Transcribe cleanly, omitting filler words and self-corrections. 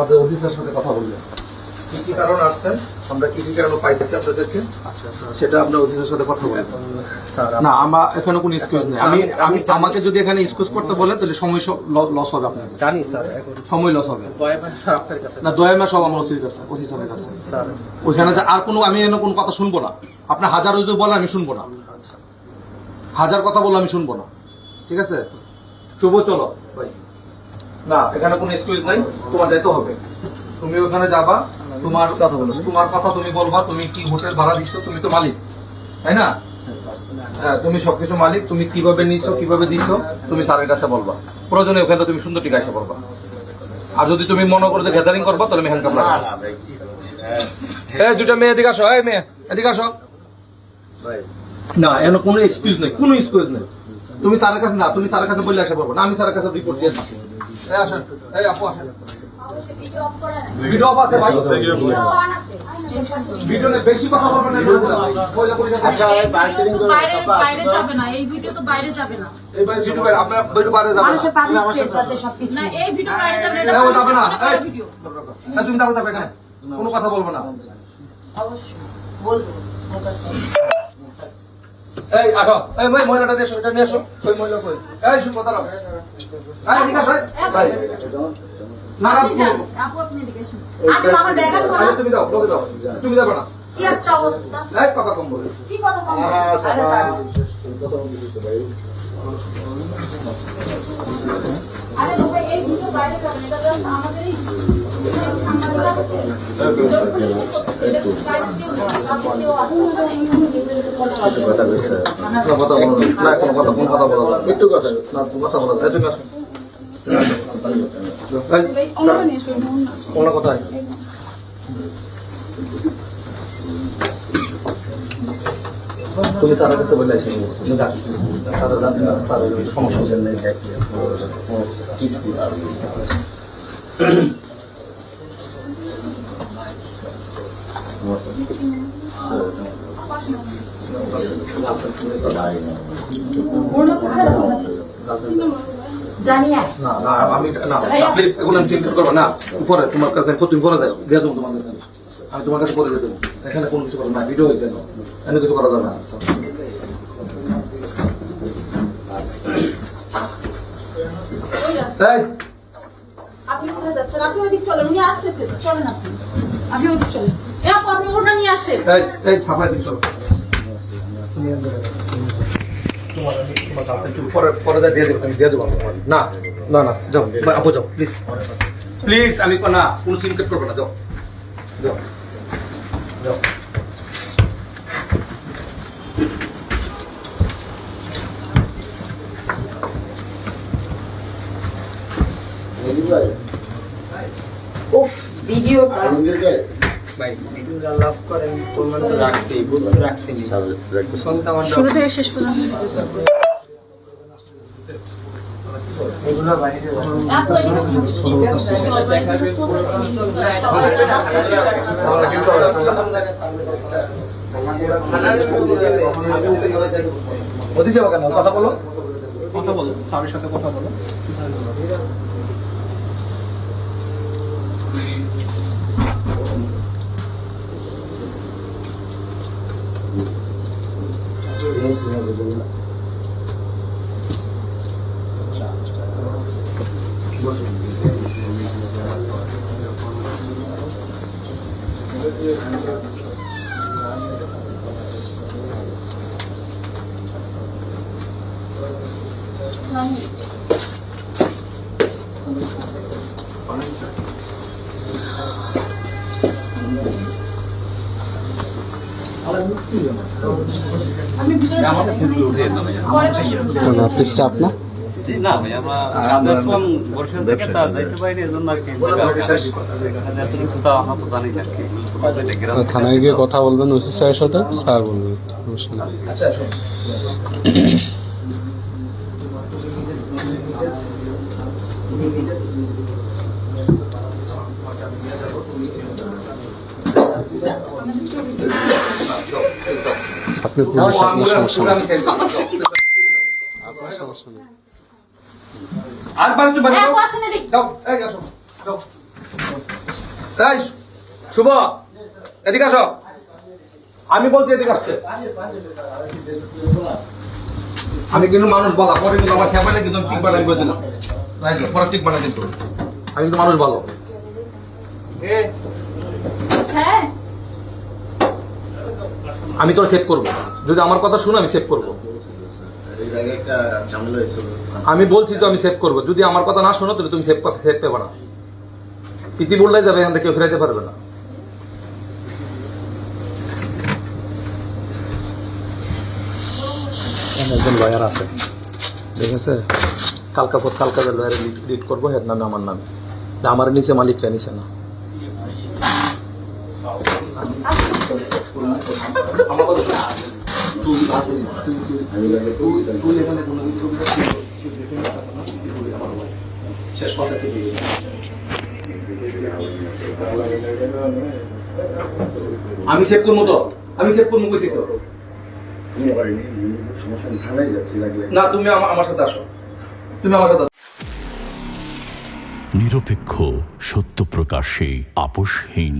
আমাদের অফিসারের সাথে কথা বলবেন কি কি কারণ আসছেন, আমরা কি কি কারণ পাইছি আপনাদেরকে, সেটা আপনার অফিসারের সাথে কথা বলবেন। না আমার এখানে কোনো এক্সকিউজ নেই। আমি আমাকে যদি এখানে এক্সকিউজ করতে বলেন তাহলে সময় লস হবে, আপনার জানি স্যার, সময় লস হবে স্যার আপনার কাছে না। দয়ামা সব আমার ওসির কাছে, ওসি স্যারের কাছে। ওইখানে যে আর কোনো আমি এনে কোনো কথা শুনবো না। আপনার হাজার যদি বলেন আমি শুনবো না, হাজার কথা বললে আমি শুনবো না, ঠিক আছে? শুভ চলো না, এখানে কোনো এক্সকিউজ নাই, তোমার যাইতে হবে। তুমি ওখানে যাবা, তোমার কথা বলো, তোমার কথা তুমি বলবা। তুমি কি হোটেল ভাড়া দিচ্ছ, তুমি তো মালিক, তাই না? হ্যাঁ, তুমি সবকিছু মালিক। তুমি কিভাবে নিছো, কিভাবে দিছো, তুমি স্যারের কাছে বলবা। প্রয়োজনে ওখানে তুমি সুন্দর টিকা এসে বলবা। আর যদি তুমি মনে করো যে গ্যাদারিং করবা, তাহলে আমি হ্যান্ডকাপ লাগাবো। এই দুইটা মেয়ে এদিকে আসো, এই মেয়ে এদিকে আসো। না, এখানে কোনো এক্সকিউজ নেই, কোনো এক্সকিউজ নেই। তুমি স্যারের কাছে না, তুমি স্যারের কাছে বললে আসা পারবো না, আমি স্যারের কাছে রিপোর্ট দিয়ে দিচ্ছি। এই আসেন, এই আপু আসেন। ভিডিও অফ আছে ভাই, ভিডিও নেই, বেশি কথা বলবেন না। আচ্ছা বাইরে যাবে না, এই ভিডিও তো বাইরে যাবে না। এই ভাই ভিডিও বাইরে, আপনার ভিডিও বাইরে যাবে মানুষের পাবলিক প্লেস আছে সবকিছু না, এই ভিডিও বাইরে যাবে না, এটা না, ও যাবে না। পুলিশের ভিডিও। এই তুমি দাঁড়াও, এখানে কোনো কথা বলবো না। অবশ্যই বলবো। এই আসো, এই মহিলাটা নিয়ে এসো, এটা নিয়ে এসো। ওই মহিলা কই? এই শুনো, দাঁড়াও। এই এদিকে আসো। না না, আপু আপনি এদিকে আসুন। আজ আমার ব্যাগ আনবো না। তুমি দাও, লোকে দাও। তুমি যাবে না। কি একটা অবস্থা, এই কথা কম বলে। কি কথা কম বলছেন? আরে লোকে এই ভিডিও বাইরে যাবে না, এটা জাস্ট আমাদেরই কথা বলছে কথা বলো না, কোনো কথা বলো না, একটু কথা না, কথা বলো না। তুমি আসো। অন্য কথা তুমি স্যারের কাছে বলে আসি, স্যার জানতে না, স্যার সমস্যা নেই। জানিয়া না না, আমি না প্লিজ এগুলো চিন্তা করবো না। পরে তোমার কাছে তুমি পরে যাও, দিয়ে দেবো তোমার কাছে। আমি তোমার কাছে পরে দিয়ে দেবো। এখানে কোনো কিছু করবো না, ভিডিও হয়েছে না, এখানে কিছু করা যাবে না। এই আপনি কোথায় যাচ্ছেন? আপনি ওইদিক চলেন, উনি আসতেছে, চলেন আপনি ওইদিক চলেন। এ আপু আপনি ওটা নিয়ে আসেন। এই ছাপাই দিন, চলো। পরে দিয়ে দেবো, আমি দিয়ে দেবো। না না না, যাও আপু, যাও প্লিজ প্লিজ। আমি না কোনো সিনকেট করবো না, যাও যাও যাও। উফ ভিডিওটা ভাই ভিডিওটা লাভ করেন, প্রমাণ তো রাখছি, বুঝ তো রাখছি নি। শুনতে আমার শুরু থেকে শেষ পর্যন্ত এগুলো বাইরে আপু ওদিকে যাবো কেন? কথা বলো, কথা বলো, স্যারের সাথে কথা বলো। আপনি স্টাফ না? না ভাই, আমরা কাজে আসলাম বরিশাল থেকে, তা যাইতে পারিনি, এর জন্য আর কি এত কিছু তা আমরা তো জানি না আর কি। থানায় গিয়ে কথা বলবেন ওসি স্যারের সাথে, স্যার বলবেন, সমস্যা নেই। আচ্ছা আপনি পুলিশ, আপনার সমস্যা নেই, আপনার সমস্যা নেই। আর বাড়ি তুমি আসেন এদিক। যাও, এই আসো, যাও। তাই শুভ এদিকে আসো, আমি বলছি এদিকে আসতে। আমি কিন্তু মানুষ ভালো, পরে কিন্তু আমার খেয়ে পাইলে কিন্তু আমি টিক বানাই দিলাম, পরে টিক বানাই কিন্তু আমি কিন্তু মানুষ ভালো। হ্যাঁ আমি তোর সেভ করবো, যদি আমার কথা শুনো আমি সেভ করবো। আমি বলছি তো আমি সেভ করবো, যদি আমার কথা না শোনো তাহলে তুমি সেভ পেবে না। প্রীতি বললাই যাবে, এখান থেকে কেউ ফেরাইতে পারবে না। একজন লয়ার আছে, ঠিক আছে, কালকা লয়ারে লিড করবো, হের নামে আমার নামে, আমার নিচে মালিকরা নিচে না। আমার কথা শোনো। তুই এখানে কোনো কিছু শেষ কথা কি? আমি সেভ করবো তো, আমি সেভ করবো কইছি তো। না তুমি আমার সাথে আসো, তুমি আমার সাথে। নিরপেক্ষ, সত্য প্রকাশে আপোষহীন।